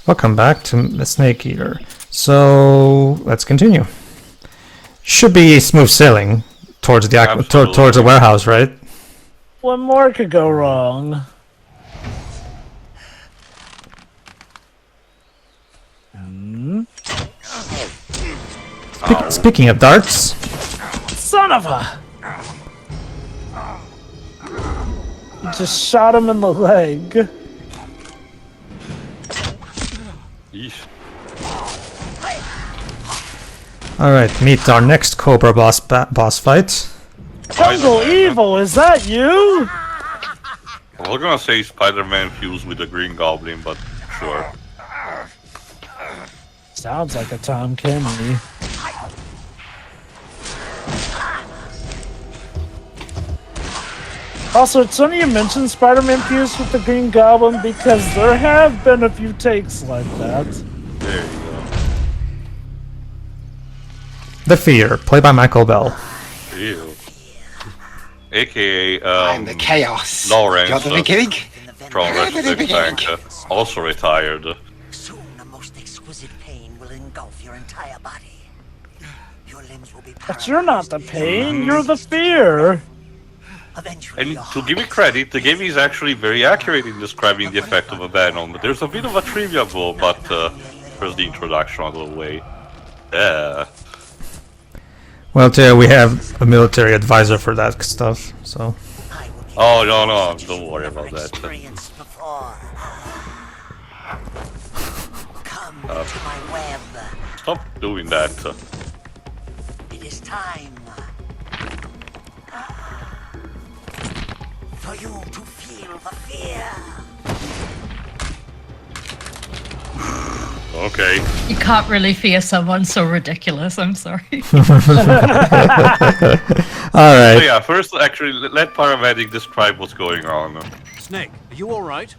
Welcome back to the Snake Eater. So let's continue. Should be smooth sailing towards the towards the warehouse, right? What more could go wrong? Speaking of darts, Son of a! You just shot him in the leg. all right, meet our next Cobra boss fight. Jungle Evil, is that you? I was gonna say Spider-Man fused with the Green Goblin, but sure. Sounds like a Tom Kenny. Also, it's funny you mentioned Spider-Man fused with the Green Goblin because there have been a few takes like that. There you go. The Fear, played by Michael Bell. Ew. AKA, I'm the chaos. Lawrence, You're the beginning. from Regiment Tank, also retired. Soon the most exquisite pain will engulf your entire body. Your limbs will be paralyzed. But you're not the pain, you're the fear. And to give it credit, the game is actually very accurate in describing the effect of a venom. There's a bit of a trivia though, but first the introduction out of the way. Yeah. Well, Teo, we have a military advisor for that stuff, so. Oh no, don't worry about that. Come to my web. Stop doing that. It is time for you to feel the fear. Okay. You can't really fear someone so ridiculous, I'm sorry. Alright. So yeah, first actually let paramedic describe what's going on. Snake, are you alright?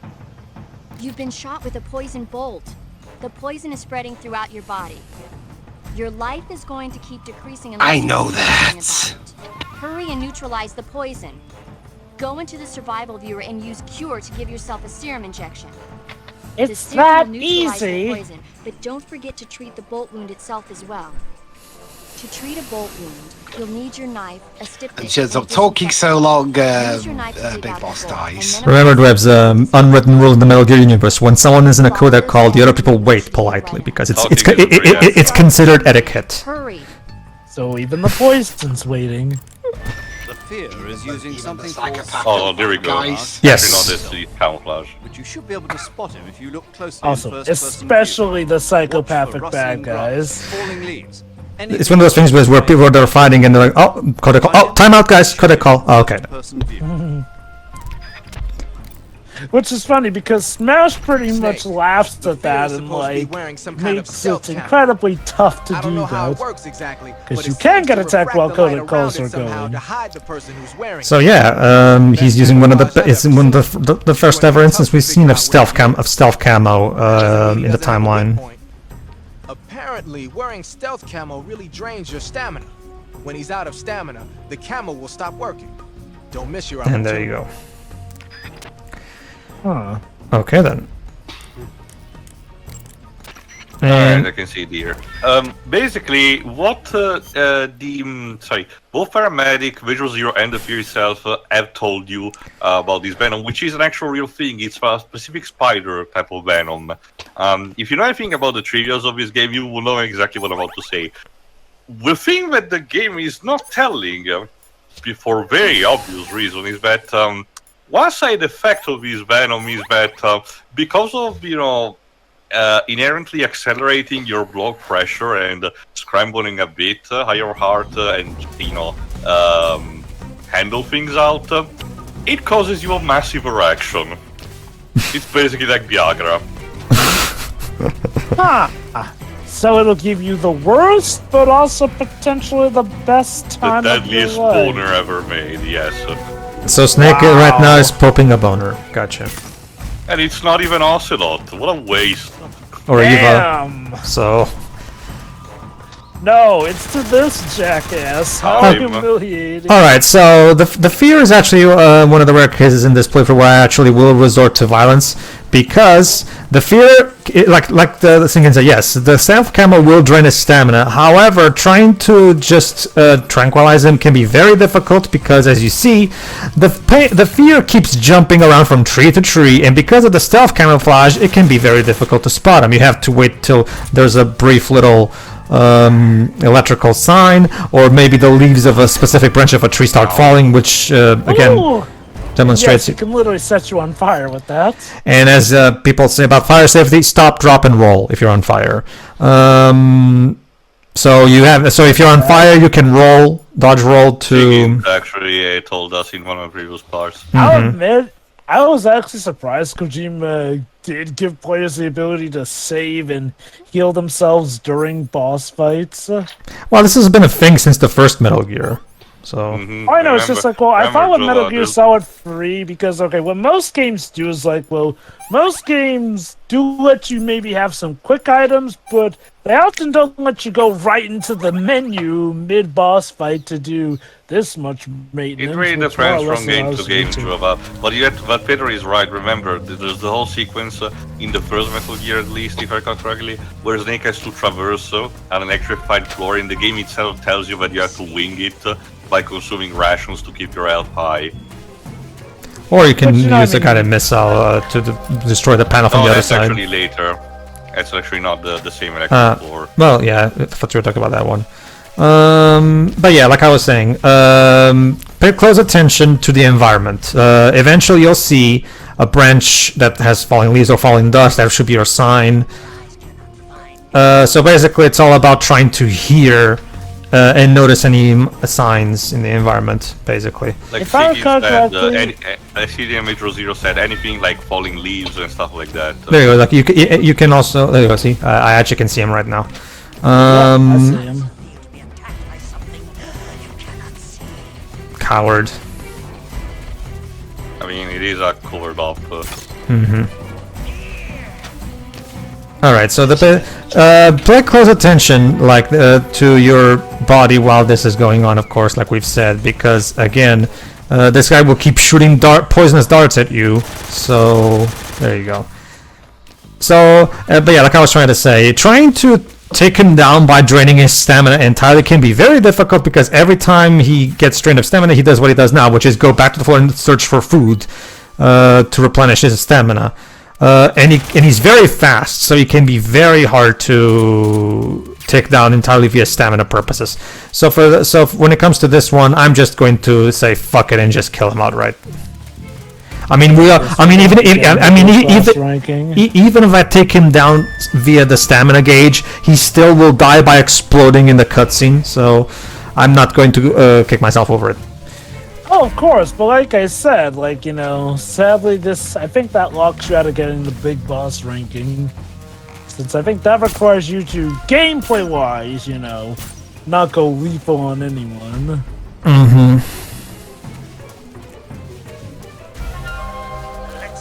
You've been shot with a poison bolt. The poison is spreading throughout your body. Your life is going to keep decreasing unless I know you do that. something about it. Hurry and neutralize the poison. Go into the survival viewer and use Cure to give yourself a serum injection. The It's serum that will neutralize the easy. poison, but don't forget to treat the bolt wound itself as well. To treat a bolt wound, you'll need your knife, a stick. And she's talking so long, Big Boss dies. Remember, Dwebs, unwritten rule in the Metal Gear universe: when someone is in a coda call, the other people wait politely because it's considered etiquette. Hurry. So even the poison's waiting. The fear is using something Psychopath. Oh, there we go. Guys. Yes. Actually, no, this is camouflage. but you should be able to spot him if you look closely. Also, in first-person especially view. the Watch for psychopathic rustling bad grass, guys. falling leaves. It's one of those things where people are fighting and they're like, oh, coda call. Oh, time out, guys. Coda call. Oh, okay. Person view. Which is funny because Smash pretty much Snake, laughs the at that fear is and supposed to be like wearing some kind of makes stealth it camo. incredibly tough to I don't do know how it that. works exactly, 'Cause but you it can seems get to attacked while refract the light coda calls around are it somehow going. to hide the person who's wearing So it. yeah, he's using one of the first ever instance we've seen of stealth camo in the timeline. Apparently, wearing stealth camo really drains your stamina. When he's out of stamina, the camo will stop working. Don't miss your opportunity. And there you go. Huh. Okay then. Alright, And I can see it here. Basically, what both paramedic, Visual Zero, and the Fear itself have told you about this venom, which is an actual real thing. It's a specific spider type of venom. If you know anything about the trivias of this game, you will know exactly what I'm about to say. The thing that the game is not telling, for very obvious reason, is that one side effect of this venom is that because of inherently accelerating your blood pressure and scrambling a bit higher heart and handle things out, it causes you a massive erection. It's basically like Viagra. Huh. So it'll give you the worst, but also potentially the best The time of your deadliest life. boner ever made, yes. so Snake right now is popping a boner. Gotcha. And it's not even Ocelot. What a waste. Or Eva. Damn. So No, it's to this jackass. How I'm- humiliating. alright, so the fear is actually one of the rare cases in this playthrough where I actually will resort to violence because the fear, like the thing can say, yes, the stealth camo will drain his stamina. However, trying to just tranquilize him can be very difficult because, as you see, the fear keeps jumping around from tree to tree, and because of the stealth camouflage, it can be very difficult to spot him. You have to wait till there's a brief little electrical sign, or maybe the leaves of a specific branch of a tree start falling, which again Ooh. demonstrates Yes, it can literally set you on fire with that. And as people say about fire safety, stop, drop, and roll if you're on fire. So if you're on fire, you can roll, dodge roll to. Higgins actually told us in one of the previous parts. I'll admit, I was actually surprised Kojima did give players the ability to save and heal themselves during boss fights. Well, this has been a thing since the first Metal Gear. So I know, it's just like, well, I thought with Metal Gear Solid 3, because, okay, what most games do is like, well, most games do let you maybe have some quick items, but they often don't let you go right into the menu mid-boss fight to do this much maintenance. It really depends from game to game, Jova. But Pedro is right. Remember, there's the whole sequence in the first Metal Gear, at least, if I recall correctly, where Snake has to traverse an electrified floor, and the game itself tells you that you have to wing it by consuming rations to keep your health high. or you can use a kind of missile to destroy the panel from the other side. That's actually later. It's actually not the same electric floor. Well, yeah, I thought you were talking about that one. But yeah, like I was saying, pay close attention to the environment. Eventually you'll see a branch that has falling leaves or falling dust. That should be your sign. So basically it's all about trying to hear and notice any signs in the environment, basically. Like If I recall said, CDM Metro Zero said anything like falling leaves and stuff like that. There you go. Like you can also, there you go. See, I actually can see him right now. I see him. Coward. I mean, it is a covered up. Alright, so pay close attention, like, to your body while this is going on, of course, like we've said, because, again, this guy will keep shooting poisonous darts at you, so, there you go. So, but yeah, like I was trying to say, trying to take him down by draining his stamina entirely can be very difficult, because every time he gets drained of stamina, he does what he does now, which is go back to the floor and search for food to replenish his stamina. And he's very fast, so he can be very hard to take down entirely via stamina purposes. So when it comes to this one, I'm just going to say fuck it and just kill him outright. I mean, even if I take him down via the stamina gauge, he still will die by exploding in the cutscene. So I'm not going to kick myself over it. Oh, of course, but like I said, like, you know, sadly I think that locks you out of getting the big boss ranking. Since I think that requires you to, gameplay-wise, you know, not go lethal on anyone.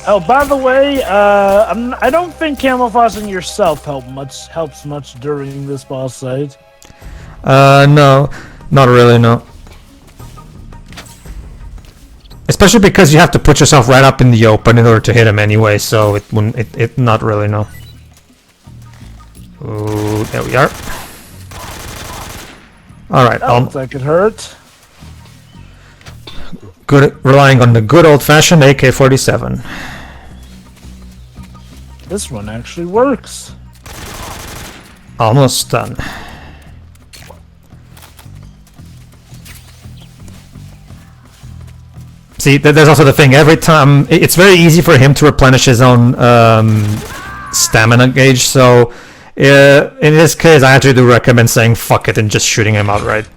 Oh, by the way, I don't think camouflaging yourself helps much during this boss fight. No, not really, no. Especially because you have to put yourself right up in the open in order to hit him anyway, so it wouldn't. It not really, no. Ooh, there we are. All right. That looks like it hurt. Good, relying on the good old-fashioned AK-47. This one actually works. Almost done. See, there's also the thing, every time, it's very easy for him to replenish his own stamina gauge, so in this case I actually do recommend saying fuck it and just shooting him outright.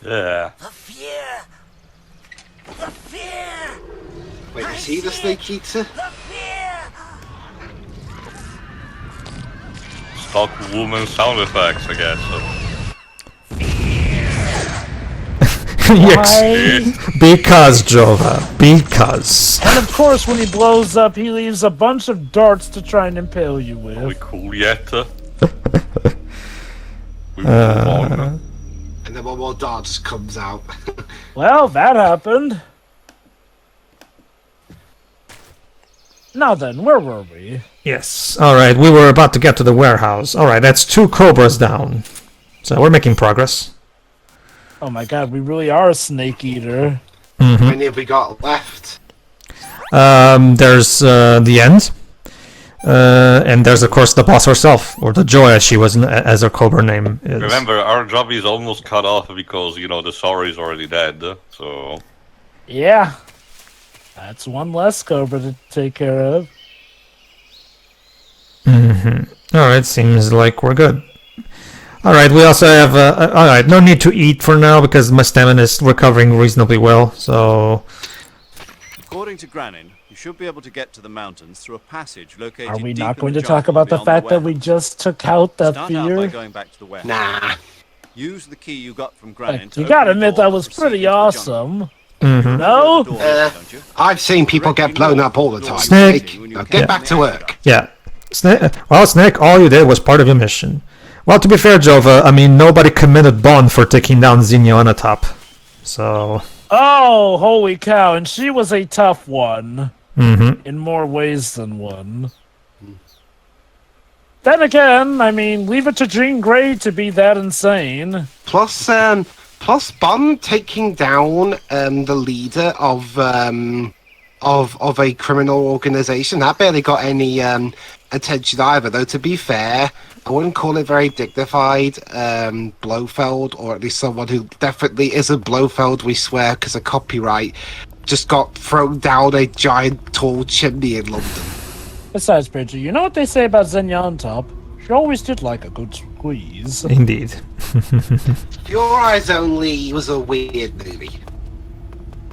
Yeah. The fear! The fear! Wait, is he the snake eater? The fear! Stock woman sound effects, I guess. Yes. Because, Jova. Because. And of course, when he blows up, he leaves a bunch of darts to try and impale you with. Are we cool yet? We move on. And then one more dart just comes out. Well, that happened. Now then, where were we? Yes. All right, we were about to get to the warehouse. All right, that's 2 Cobras down. So we're making progress. Oh my god, we really are a snake eater. Mm-hmm. How many have we got left? There's the end. And there's, of course, the boss herself, or the Joy, as she was, as her Cobra name is. Remember, our job is almost cut off because, you know, the Sorry is already dead, so... Yeah. That's one less Cobra to take care of. Mm-hmm. Alright, seems like we're good. Alright, we also have... Alright, no need to eat for now, because my stamina is recovering reasonably well, so... According to Grenin, you should be able to get to the mountains through a passage located. Are we deep not in going the to talk jungle about the beyond fact that we warehouse. just took out that Start out by fear? going back to the warehouse. Nah. Use the key you got from Grenin. You gotta admit that was pretty awesome. Mm-hmm. No? I've seen people get blown up all the time. Snake. Now get back to work. Yeah. Snake, all you did was part of your mission. Well, to be fair, Jova, I mean, nobody committed bond for taking down Zinnia on the top. So... Oh, holy cow, and she was a tough one. Mm-hmm. In more ways than one. Then again, I mean, leave it to Jean Grey to be that insane. Plus Bond taking down the leader of a criminal organization. That barely got any attention either, though, to be fair. I wouldn't call it very dignified. Blofeld, or at least someone who definitely isn't Blofeld, we swear, because of copyright, just got thrown down a giant tall chimney in London. Besides, Pedro, you know what they say about Xenia on top? She always did like a good squeeze. Indeed. Your Eyes Only was a weird movie.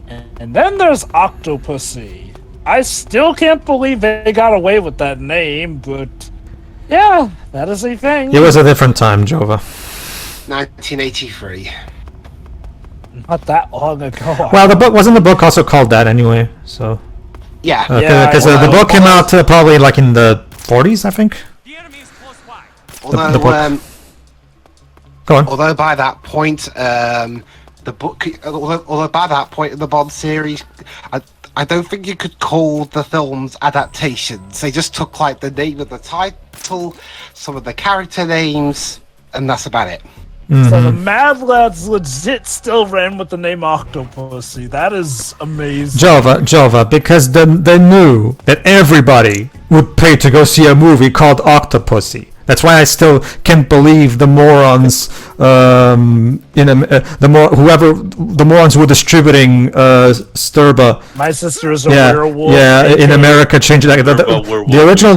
And then there's Octopussy. I still can't believe they got away with that name, but... yeah, that is a thing. It was a different time, Jova. 1983. Not that long ago. Well, the book wasn't the book also called that anyway, so... Yeah. Because the book came out probably like in the 40s, I think. Although, the book. Go on. Although by that point, the book, although by that point in the Bond series, I don't think you could call the films adaptations. They just took like the name of the title, some of the character names, and that's about it. Mm-hmm. So the Mad Lads legit still ran with the name Octopussy. That is amazing. Jova, because they knew that everybody would pay to go see a movie called Octopussy. That's why I still can't believe the morons, the morons who were distributing Sturba. My sister is a werewolf. Yeah, in America, changing that. The original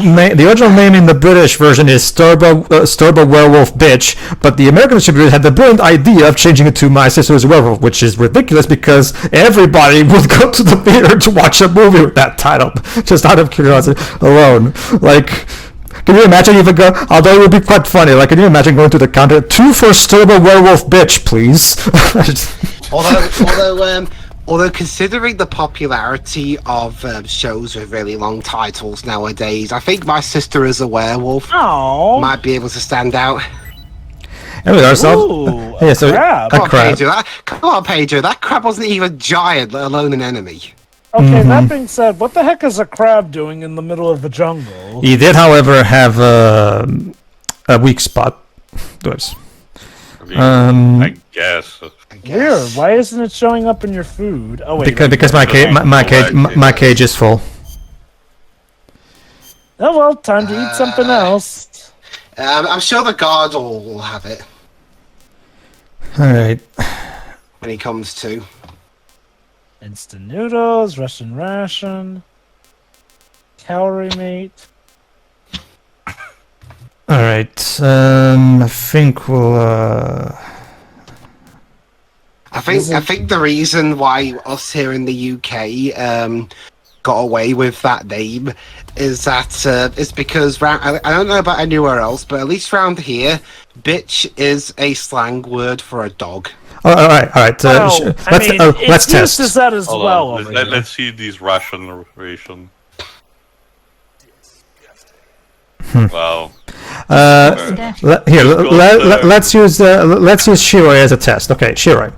name in the British version is Sturba Werewolf Bitch, but the American distributor had the brilliant idea of changing it to My Sister is a Werewolf, which is ridiculous because everybody would go to the theater to watch a movie with that title, just out of curiosity alone. Like. Can you imagine even go? Although it would be quite funny. Like, can you imagine going to the counter? 2 for Sturba Werewolf Bitch, please. although considering the popularity of shows with really long titles nowadays, I think My Sister is a Werewolf might be able to stand out. Anyway, Ooh, yeah, so crab. a crab. Come on, Pedro. That crab wasn't even giant, let alone an enemy. Okay, that being said, what the heck is a crab doing in the middle of the jungle? He did, however, have a weak spot. I guess. Weird. Why isn't it showing up in your food? Oh wait. Because my cage is full. Oh well, time to eat something else. I'm sure the guard will have it All right. when he comes to. Instant noodles, Russian ration, calorie mate. All right. I think we'll. I think the reason why us here in the UK got away with that name is that it's because I don't know about anywhere else, but at least round here, bitch is a slang word for a dog. All right. Let's test. Uses that as well. Let's see these ration. Wow. Let's use Shiroi as a test. Okay, Shiroi.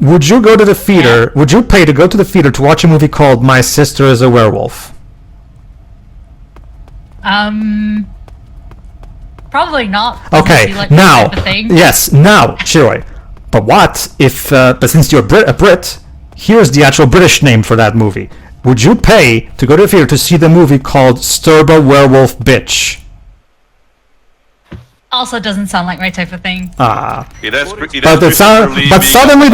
Would you go to the theater? Would you pay to go to the theater to watch a movie called My Sister is a Werewolf? Probably not. Okay, Be like now, that type of thing. yes, now, Shiroi. But what if, but since you're a Brit, here's the actual British name for that movie. Would you pay to go to the theater to see the movie called Sturba Werewolf Bitch? Also doesn't sound like my type of thing. Ah. But suddenly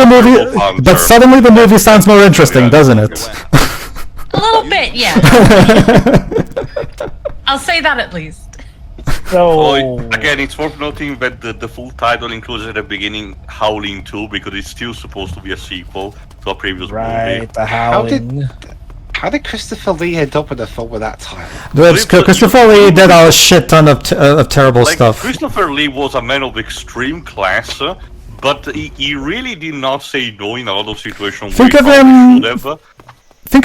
the movie sounds more interesting, doesn't it? A little bit, yeah. I'll say that at least. So again, it's worth noting that the full title includes at the beginning Howling 2 because it's still supposed to be a sequel to a previous movie. right, the Howling. How did Christopher Lee end up in a film with that title? Christopher Lee did a shit ton of terrible stuff. Christopher Lee was a man of extreme class, but he really did not say no in a lot of situations. Think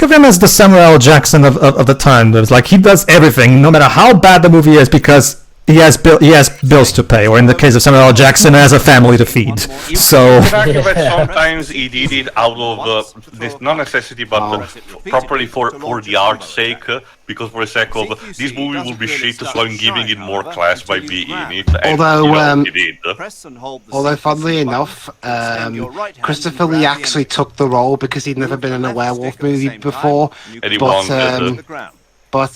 of him as the Samuel L. Jackson of the time. It was like he does everything, no matter how bad the movie is, because he has bills to pay, or in the case of Samuel L. Jackson, has a family to feed. So sometimes he did it out of this not necessity, but properly for the art's sake, because for the sake of this movie will be shit, so I'm giving it more class by being in it. And, although funnily enough, Christopher Lee actually took the role because he'd never been in a werewolf movie before. But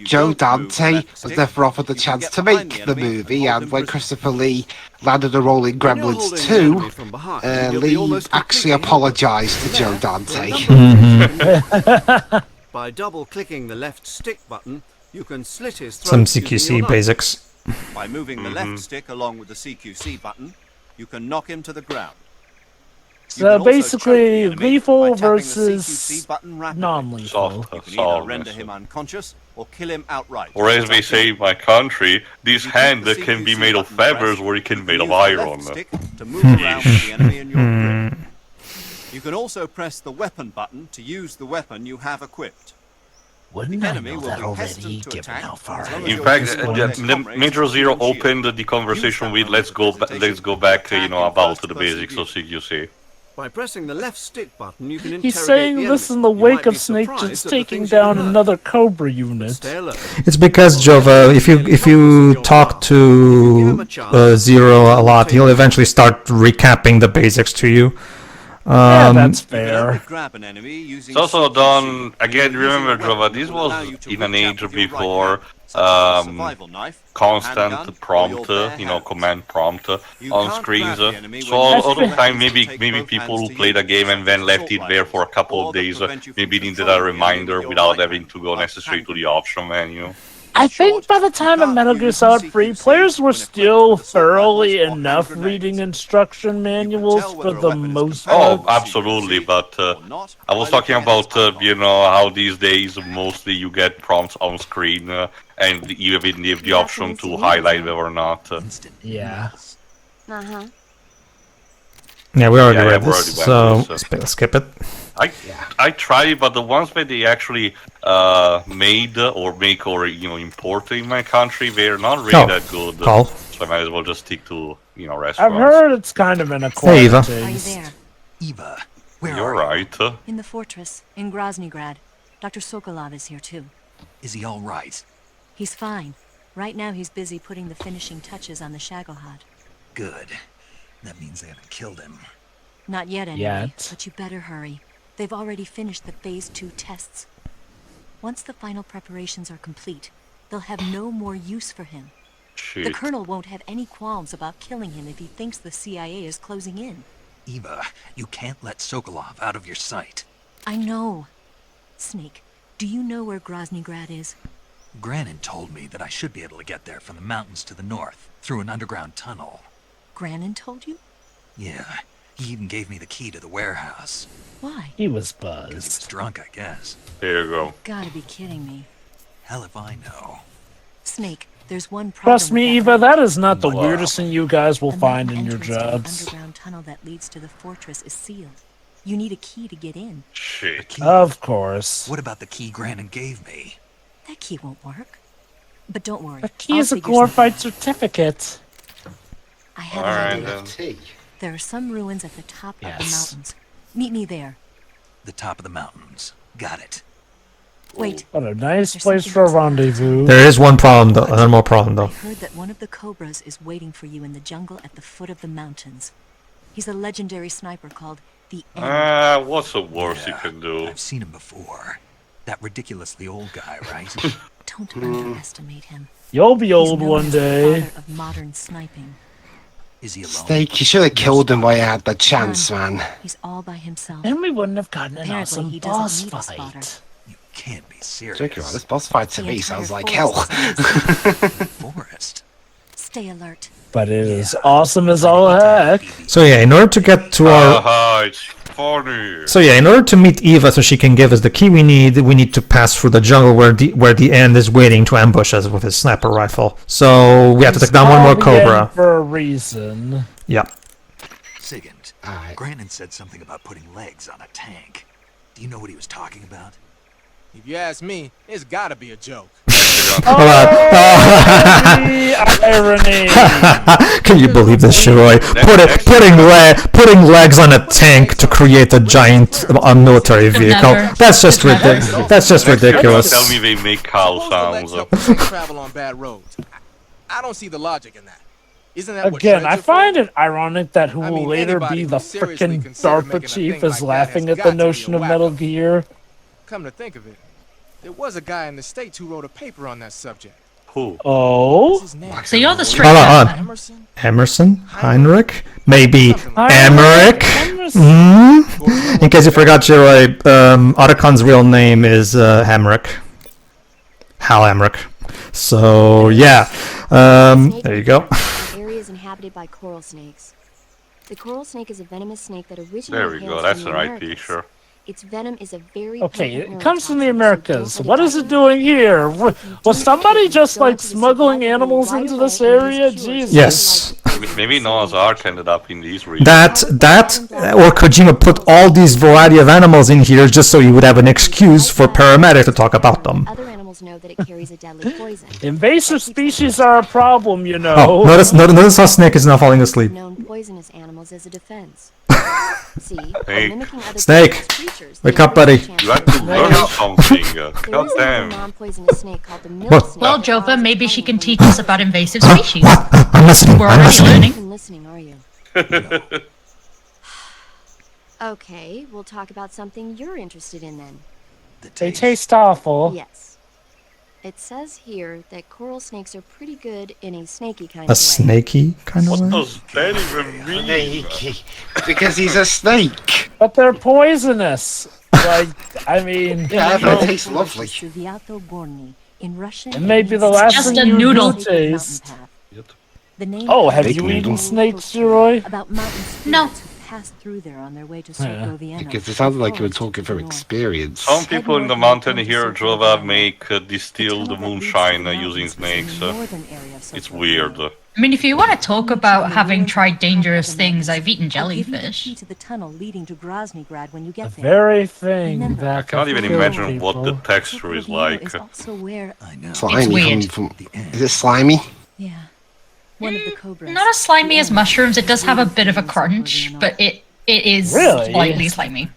Joe Dante was never offered the chance to make the movie, and when Christopher Lee landed a role in Gremlins 2, Lee actually apologised to Joe Dante. By double-clicking the left stick button, you can slit his throat. Some CQC basics. By moving the left stick along with the CQC button, you can knock him to the ground. So basically, lethal versus non-lethal. You can either render him unconscious or kill him outright. Or as they say in my country, this hand can be made of feathers or it can be made of iron. To move around with the enemy in your grip. You can also press the weapon button to use the weapon you have equipped. Wouldn't I know that already, given how far I am? In fact, Major Zero opened the conversation with let's go back, about the basics of CQC. By pressing the left stick button, you can interrogate He's saying the this enemy. in the You wake might be of Snake surprised just at the taking things down you learn. another Cobra unit. Stay alert. It's because Jova, if you talk to Zero a lot, he'll eventually start recapping the basics to you. Yeah, that's fair. It's also done, again, remember Jova, this was in an age before constant prompt, command prompt on screens. So all the time, maybe people who played a game and then left it there for a couple of days, maybe needed a reminder without having to go necessarily to the option menu. I think by the time of Metal Gear Solid 3, players were still thoroughly enough reading instruction manuals for the most part. Oh, absolutely, but I was talking about, how these days mostly you get prompts on screen and you even have the option to highlight them or not. Yeah. Uh-huh. Yeah, we already read this, so skip it. I try, but the ones that they actually made or make or import in my country, they're not really that good. So I might as well just stick to restaurants. I've heard it's kind of an acquired taste. Are you there? Eva, where You're are right. In the fortress, in Groznygrad. Dr. Sokolov is here too. Is he all right? He's fine. Right now he's busy putting the finishing touches on the Shagohod. Good. That means they haven't killed him. Not yet, anyway. But you better hurry. They've already finished the Phase 2 tests. Once the final preparations are complete, they'll have no more use for him. Shit. The Colonel won't have any qualms about killing him if he thinks the CIA is closing in. Eva, you can't let Sokolov out of your sight. I know. Snake, do you know where Groznygrad is? Grenin told me that I should be able to get there from the mountains to the north, through an underground tunnel. Grenin told you? Yeah, he even gave me the key to the warehouse. Why? He was Because he was buzzed. drunk, I guess. There you go. You've gotta be kidding me. Hell if I know. Snake, there's one problem. Trust me, with Eva, that that is not the weirdest thing you guys will The find main in your entrance to the jobs. underground tunnel that leads to the fortress is sealed. You need a key to get in. Shit. Of course. What about the key Grenin gave me? That key won't work. But don't worry. The key I'll is a figure something glorified out. certificate. I have Alright an idea. then. There are some ruins at the top of the Yes. mountains. Meet me there. The top of the mountains. Got it. Wait. What a nice place for a rendezvous. There is one problem though, another more problem though. I heard that one of the Cobras is waiting for you in the jungle at the foot of the mountains. He's a legendary sniper called the End. What's the worst you can do? I've seen him before. That ridiculously old guy, right? Don't underestimate him. You'll be He's old known one as the day. father of modern sniping. Is he alone? Snake, you should have killed him while you had the chance, man. He's all by himself. Then we wouldn't have gotten an Apparently, awesome he doesn't boss need a spotter. fight. You can't be serious. Joking about this boss fight to The me entire sounds like forest hell. is safe. Forest. Stay alert. But it is awesome as all heck. So yeah, in order to get to our... It's funny. So yeah, in order to meet Eva so she can give us the key we need to pass through the jungle where the End is waiting to ambush us with his sniper rifle. So we have to take down one more Cobra. For a reason. Yeah. Sigint, Alright. Grenin said something about putting legs on a tank. Do you know what he was talking about? If you ask me, it's gotta be a joke. The irony. Can you believe this, Shiroi? Putting legs on a tank to create a giant military vehicle. Never. That's just ridiculous. That's just ridiculous. Tell me they make cow Suppose the legs sounds. help the tank travel on bad roads. I don't see the logic in that. Isn't that what Again, treads I are find for? it ironic that who I will mean, later anybody be who the seriously frickin' consider making DARPA a chief thing is like that laughing has at got the to be notion a of Metal wacko. Gear. Come to think of it, there was a guy in the States who wrote a paper on that subject. Who? Oh? What's his name? So you're the straight Hold on, man. Emerson? Emerson? Heinrich? Maybe Heinrich? Emmerich? In case you forgot, Shiroi, Otacon's real name is Hamrick. Hal Hamrick. So, yeah. There you go. The area is inhabited by coral snakes. The coral snake is a venomous snake that originally There we go. hails That's from the the right Americas. picture. Its venom is a very Okay, potent it comes from the neurotoxin, so Americas. don't What let is it it doing here? Was somebody just like smuggling animals into this area? Jesus. Yes. Maybe Noah's Ark ended up in these regions. Or Kojima put all these variety of animals in here just so he would have an excuse for paramedics to talk about them. Other animals know that it carries a deadly poison. Invasive species are a problem, you know. Oh, notice how Snake is now falling asleep. Known poisonous animals as a defense. See, Hey. mimicking other Snake, poisonous creatures, wake they up, buddy. increase You had chances to of learn survival. something. There God is another damn. non-poisonous snake called the milk What? snake. Well, that Jova, follows maybe the she pollen can from teach the us about invasive species. I'm listening. We're I'm already listening. learning. You're listening, are you? Okay, we'll talk about something you're interested in then. The They taste. taste awful. Yes. It says here that coral snakes are pretty good in a snaky kind A of way. snaky kind of What way? does that even mean? Because he's a snake. But they're poisonous. Like, I mean, Yeah, but it tastes lovely. Suviato Gorni. In Russian, it may be the means last Just thing a you noodle. do sacred mountain taste. path. The name Oh, have comes you from eaten an snakes, old Roy? About mountain No. spirits who passed through there on their way to Yeah. Sokovia. Because it sounded like you were talking from experience. Some people in the mountain here, Jova, make distilled moonshine using snakes. It's weird. I mean, if you want to talk about having tried dangerous things, I've eaten I'll give you the jellyfish. key to the tunnel leading to Groznygrad when you The get there. very thing Remember, that I can't even can kill imagine what the people. texture is Sokovia like. is also where, I know. Slimy weird. from is it slimy? yeah, one of the cobras. Not as slimy as mushrooms. It does have a bit of a crunch, but it is Really? slightly slimy.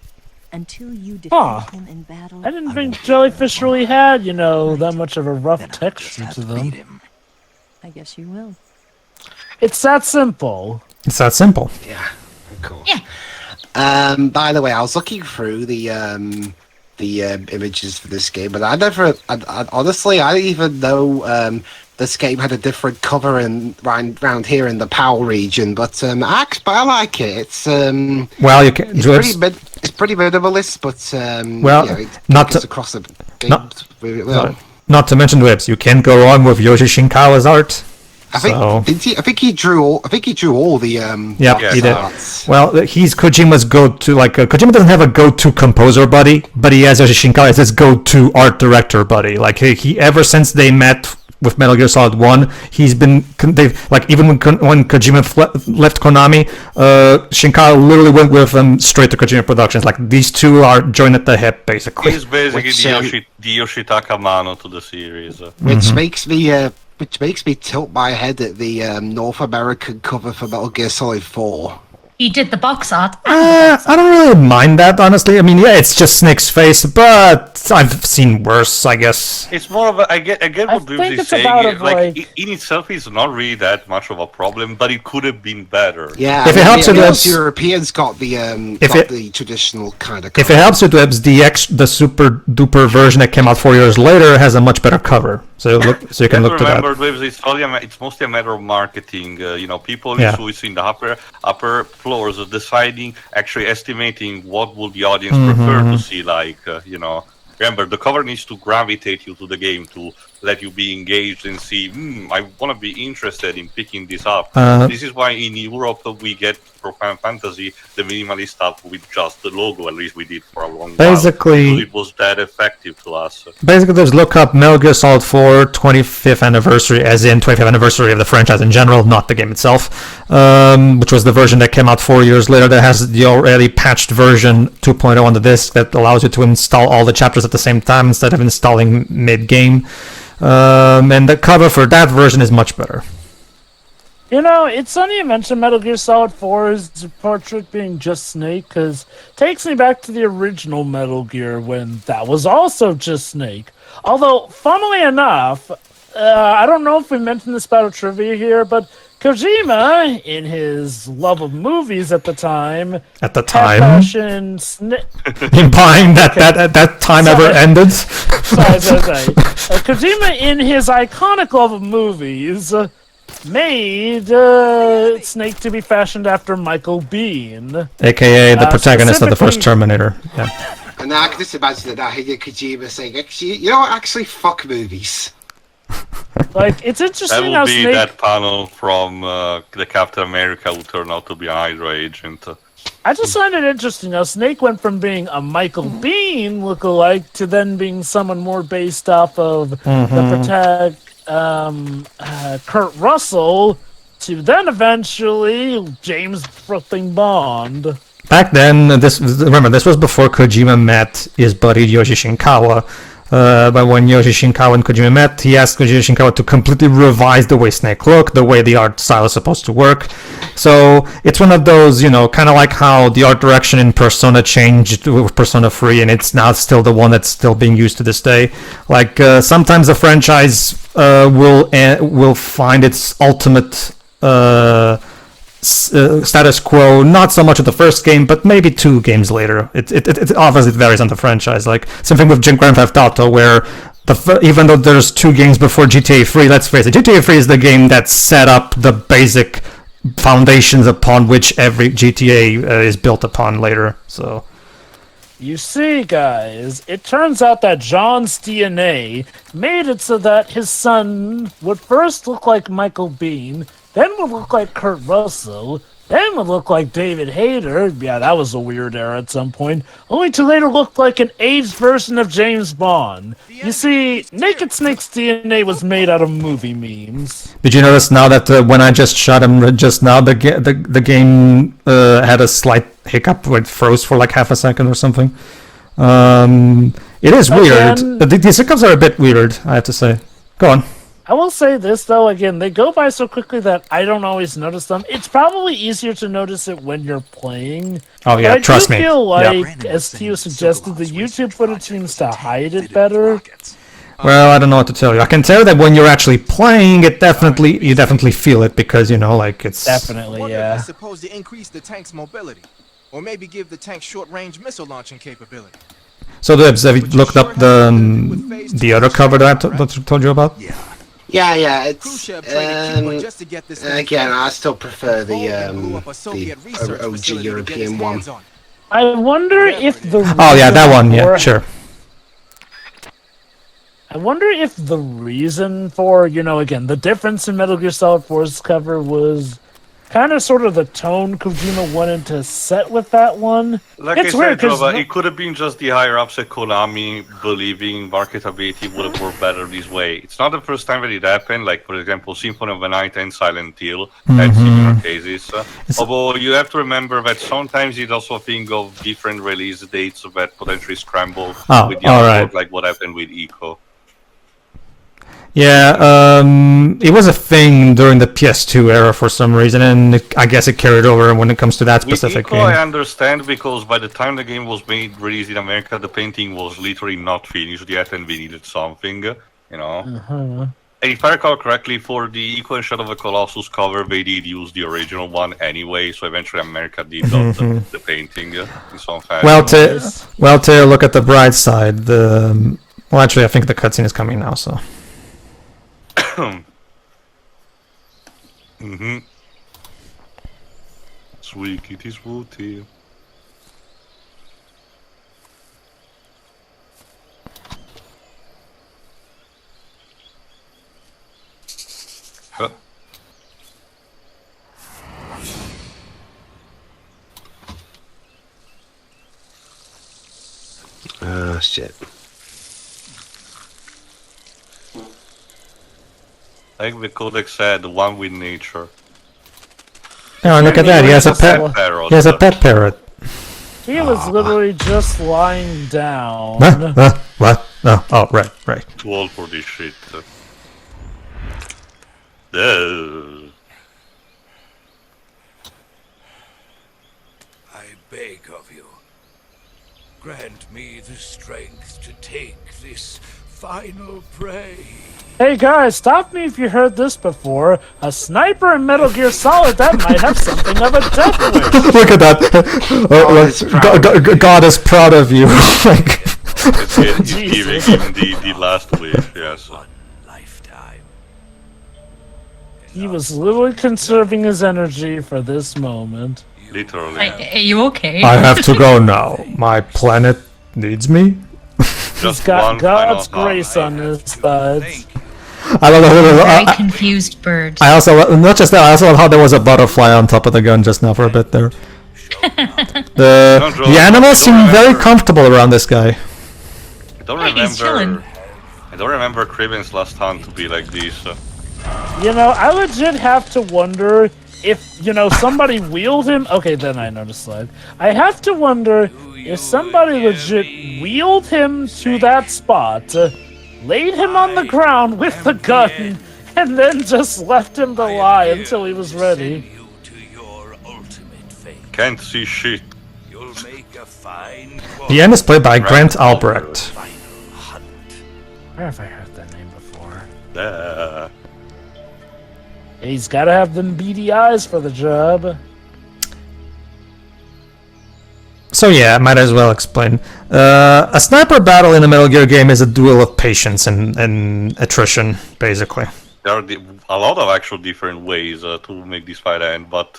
Until you defeat Huh. him in battle. I didn't think jellyfish really had, you know, that much of a rough Then I'll just texture have to to them. beat him. I guess you will. It's that simple. It's that simple. Yeah, of course. Yeah. By the way, I was looking through the images for this game, but I honestly, I didn't even know this game had a different cover round here in the PAL region. But I like it. It's Well, you can. it's pretty minimalist, but Well, yeah, it not gets to- across the not- games really well. Not to mention Whips. You can't go wrong with Yoshi Shinkawa's art. I think So- I think he drew all the Yep, Yes. he did. arts. Well, he's Kojima's go-to. Kojima doesn't have a go-to composer buddy, but he has Yoshi Shinkawa as his go-to art director buddy. He ever since they met with Metal Gear Solid 1, even when Kojima left Konami, Shinkawa literally went with them straight to Kojima Productions. These two are joined at the hip, basically. He's basically Which, the Yoshitaka Mano to the series. Which makes me tilt my head at the North American cover for Metal Gear Solid 4. He did the box art. I don't really mind that, honestly. I mean, yeah, it's just Snake's face, but I've seen worse, I guess. It's more of a... I get what Dubes is saying. In itself, it's not really that much of a problem, but it could have been better. Yeah, if it helps you, the Europeans got the traditional kind of cover. If it helps you, Dubes, the super duper version that came out 4 years later has a much better cover. So you can look to that. Remember, it's mostly a matter of marketing. People who is in the upper floors are deciding, actually estimating what would the audience prefer to see. Remember, the cover needs to gravitate you to the game to let you be engaged and see, I want to be interested in picking this up. This is why in Europe we get for Final Fantasy the minimalist stuff with just the logo, at least we did for a long while. It was that effective to us. Basically, just look up Metal Gear Solid 4 25th anniversary, as in 25th anniversary of the franchise in general, not the game itself, which was the version that came out 4 years later that has the already patched version 2.0 on the disc that allows you to install all the chapters at the same time instead of installing mid-game. And the cover for that version is much better. It's funny you mentioned Metal Gear Solid 4's portrait being just Snake, because it takes me back to the original Metal Gear when that was also just Snake. Although, funnily enough, I don't know if we mentioned this about trivia here, but Kojima, in his love of movies at the time, implying that time ever ended. Sorry. Kojima, in his iconic love of movies, made Snake to be fashioned after Michael Biehn, aka the protagonist of the first Terminator. Yeah. And I can just imagine that Hideo Kojima saying, actually, fuck movies. It's interesting that how will be Snake... that panel from the Captain America who turned out to be an Hydra agent. I just find it interesting how Snake went from being a Michael Biehn lookalike to then being someone more based off of the Kurt Russell to then eventually James Brooklyn Bond. Back then, this was before Kojima met his buddy Yoshi Shinkawa. But when Yoshi Shinkawa and Kojima met, he asked Yoshi Shinkawa to completely revise the way Snake looked, the way the art style is supposed to work. So it's one of those, kind of like how the art direction in Persona changed with Persona 3, and it's now still the one that's still being used to this day. Sometimes a franchise will find its ultimate status quo, not so much at the first game, but maybe 2 games later. It obviously varies on the franchise. Something with Grand Theft Auto, where even though there's 2 games before GTA 3, let's face it, GTA 3 is the game that set up the basic foundations upon which every GTA is built upon later. So, you see, guys, it turns out that John's DNA made it so that his son would first look like Michael Biehn, then would look like Kurt Russell, then would look like David Hayter. Yeah, that was a weird era at some point. Only to later look like an aged version of James Bond. You see, Naked Snake's DNA was made out of movie memes. Did you notice now that when I just shot him just now, the game had a slight hiccup, it froze for half a second or something? It is weird. These hiccups are a bit weird, I have to say. Go on. I will say this, though, again, they go by so quickly that I don't always notice them. It's probably easier to notice it when you're playing. Oh, yeah, trust me. I do feel like, as Tio suggested, the YouTube footage seems to hide it better. Well, I don't know what to tell you. I can tell you that when you're actually playing, you definitely feel it, because, it's... Definitely, yeah. I suppose to increase the tank's mobility, or maybe give the tank short-range missile launching capability. So, Dibs, have you looked up the other cover that I told you about? Yeah, it's again, I still prefer the OG European one. I wonder if the that one, yeah, sure. I wonder if the reason for, again, the difference in Metal Gear Solid 4's cover was kind of sort of the tone Kojima wanted to set with that one. It's weird, Jova, it could have been just the higher-ups at Konami believing marketability would have worked better this way. It's not the first time that it happened, for example, Symphony of the Night and Silent Hill had similar cases. Although you have to remember that sometimes you also think of different release dates that potentially scramble with the artwork, like what happened with Eco. Yeah, it was a thing during the PS2 era for some reason, and I guess it carried over when it comes to that specific With Eco, game. I understand, because by the time the game was released in America, the painting was literally not finished yet, and we needed something, you know. And if I recall correctly, for the Eco and Shadow of the Colossus cover, they did use the original one anyway, so eventually America did the painting in some fashion. Well, to look at the bright side, well, actually, I think the cutscene is coming now, so. Sweet, it is woody. Huh. Shit. Like the Codex said, one with nature. Oh, look at that! He has a pet. He has a pet parrot. He was literally just lying down. What? Oh, right. Too old for this shit. I beg of you, grant me the strength to take this final prey. Hey guys, stop me if you heard this before. A sniper in Metal Gear Solid, that might have something of a death wish. Look at that! God is proud of you. He's giving him the last wish, yes. He was literally conserving his energy for this moment. Literally. Are you okay? I have to go now. My planet needs me. He's got God's grace on his side. I love Very confused bird. I also not just that. I also love how there was a butterfly on top of the gun just now for a bit there. The animals seem very comfortable around this guy. I don't remember Kraven's last hunt to be like this. You know, I legit have to wonder if, you know, somebody wheeled him. Okay, then I noticed slide. I have to wonder if somebody legit wheeled him to that spot, laid him on the ground with the gun, and then just left him to lie until he was ready. Can't see shit. The end is played by Grant Albrecht. Where have I heard that name before? He's gotta have them beady eyes for the job. So yeah, I might as well explain. A sniper battle in a Metal Gear game is a duel of patience and attrition, basically. There are a lot of actual different ways to make this fight end, but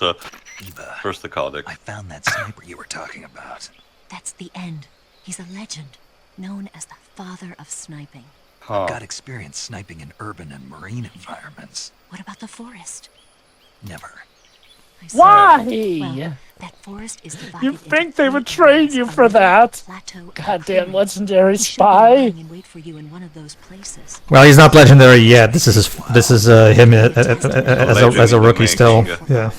first the Codex. I found that sniper you were talking about. That's the end. He's a legend, known as the father of sniping. I've got experience sniping in urban and marine environments. What about the forest? Never. Why? Well, that forest is divided. You think they would train you for that? Goddamn legendary spy! Wait for you in one of those places. Well, he's not legendary yet. This is him as a rookie still. Yeah.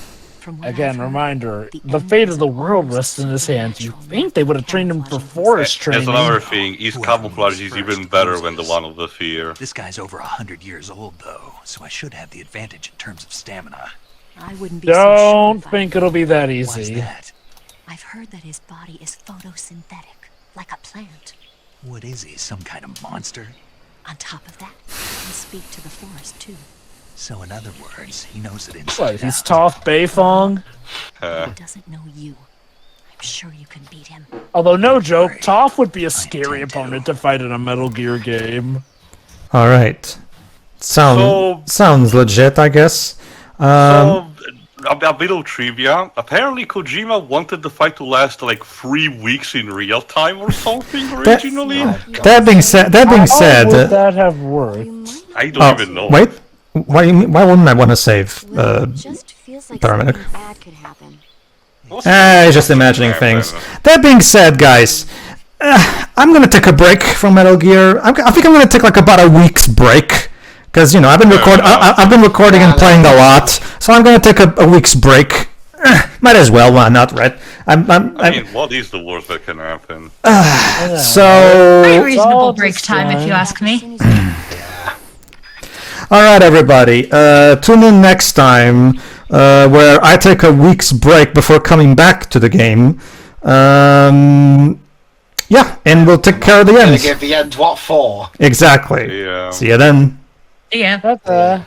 Again, reminder: the fate of the world rests in his hands. You think they would have trained him for forest training? That's another thing. His camouflage is even better than the one of the fear. This guy's over 100 years old, though, so I should have the advantage in terms of stamina. I wouldn't be Don't think it'll be that easy. Why's that? I've heard that his body is photosynthetic, like a plant. What is he, some kind of monster? On top of that, he can speak to the forest too. So in other words, he knows it inside What, he's out. Toph Beifong? He doesn't know you. I'm sure you can beat him. Although, no joke, Toph would be a scary opponent to fight in a Metal Gear game. All right. Sounds legit, I guess. So, a bit of trivia. Apparently, Kojima wanted the fight to last like 3 weeks in real time or something originally. That being said, How would that have worked? I don't even know. Wait, why wouldn't I want to save Just feels like paramedic? something bad could happen. Just imagining things. That being said, guys, I'm gonna take a break from Metal Gear. I think I'm gonna take like about a week's break. Because, you know, I've been recording and playing a lot, so I'm going to take a week's break. Might as well, why not, right? I mean, what is the worst that can happen? So... Very reasonable break time, if you ask me. All right, everybody. Tune in next time, where I take a week's break before coming back to the game. Yeah, and we'll take care of the ends. Give the end what for? Exactly. Yeah. See you then. Yeah.